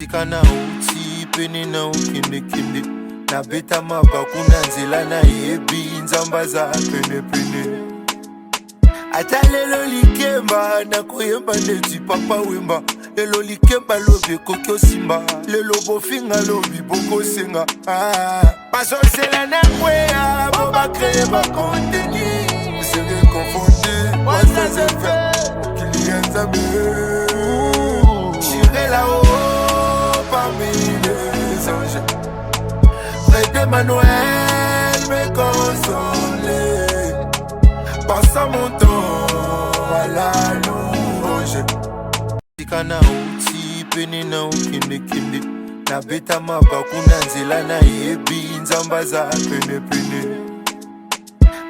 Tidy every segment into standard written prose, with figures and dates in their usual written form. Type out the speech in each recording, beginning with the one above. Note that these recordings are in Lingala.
Tikana uti peni na ukinde kinde na beta mabakuna nzela na yebi nzamba za pene pene. Ata lelo likemba na koyemba neti papa wemba. Lelo likemba lobe kokyo simba. Lelo bofinga lobi boko senga. Paso sela na kwea boba kreye ba konteni. Se reconfonde wasa se fe Kylian Nzambe. J'irai là-haut parmi les anges, près d'Emmanuel me consoler. Passant mon temps à la louange. Tikana uti peni na ukinde kinde na beta mabakuna nzela na yebi nzamba za pene pene.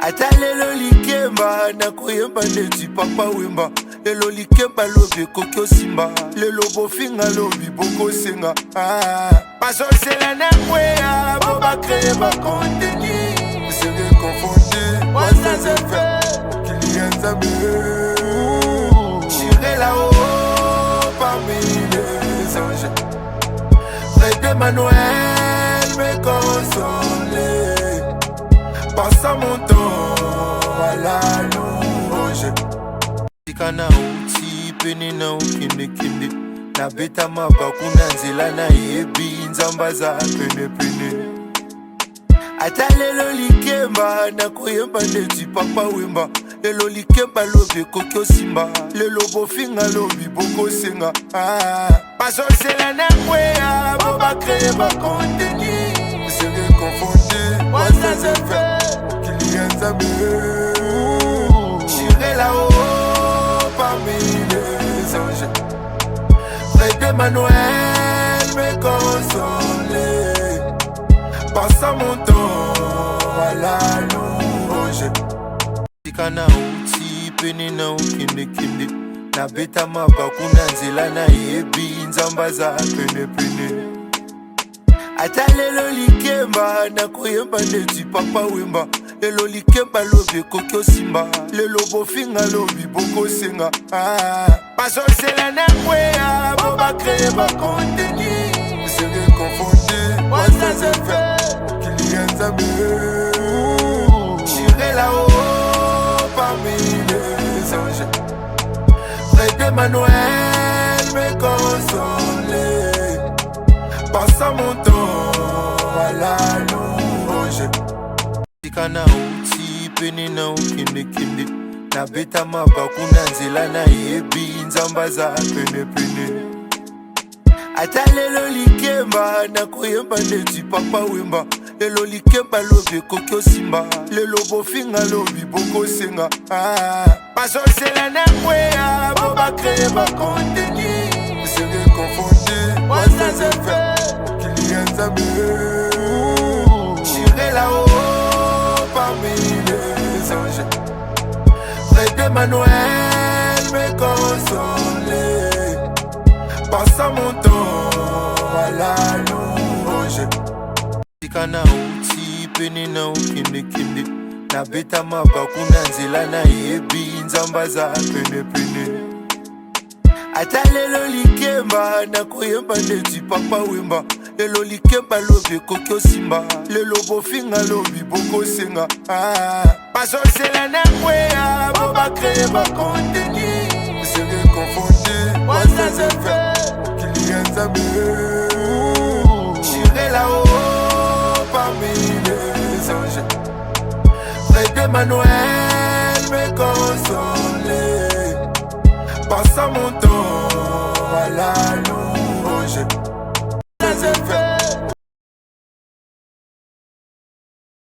Ata lelo likemba na koyemba neti papa wemba. Lelo likemba lobe kokyo simba. Lelo bofinga lobi boko senga. Paso sela na kwea boba kreye ba konteni. Se reconfonde wasa se fe Kylian Nzambe. J'irai là-haut parmi les anges, près d'Emmanuel me consoler. Passant mon temps à la louange. Tikana uti peni na ukinde kinde na beta mabakuna nzela na yebi nzamba za pene pene. Ata lelo likemba na koyemba neti papa wemba. Lelo likemba lobe kokyo simba. Lelo bofinga lobi boko senga. Paso sela na kwea boba kreye ba konteni. Se reconfonde wasa se fe Kylian Nzambe. J'irai là-haut parmi les anges, près d'Emmanuel me consoler. Passant mon temps à la louange. Tikana uti peni na ukinde kinde na beta mabakuna nzela na yebi nzamba za pene pene. Ata lelo likemba na koyemba neti papa wemba. Lelo likemba lobe kokyo simba. Lelo bofinga lobi boko senga. Paso sela na kwea boba kreye ba konteni. Se reconfonde wasa se fe Kylian Nzambe. J'irai là-haut parmi les anges, près d'Emmanuel me consoler. Passant mon temps à la louange. Tikana uti peni na ukinde kinde na beta mabakuna nzela na yebi nzamba za pene pene. Ata lelo likemba na koyemba neti papa wemba. Lelo likemba lobe kokyo simba. Lelo bofinga lobi boko senga. Paso sela na kwea boba kreye ba konteni. Se reconfonde wasa se fe Kylian Nzambe. J'irai là-haut parmi les anges, près d'Emmanuel me consoler. Passant mon temps à la louange. Tikana uti peni na ukinde kinde na beta mabakuna nzela na yebi nzamba za pene pene. Ata lelo likemba na koyemba neti papa wemba. Lelo likemba lobe kokyo simba. Lelo bofinga lobi boko senga. Paso sela na kwea boba kreye ba konteni. Se reconfonde wasa se fe Kylian Nzambe. J'irai là-haut parmi les anges, près d'Emmanuel me consoler. Passant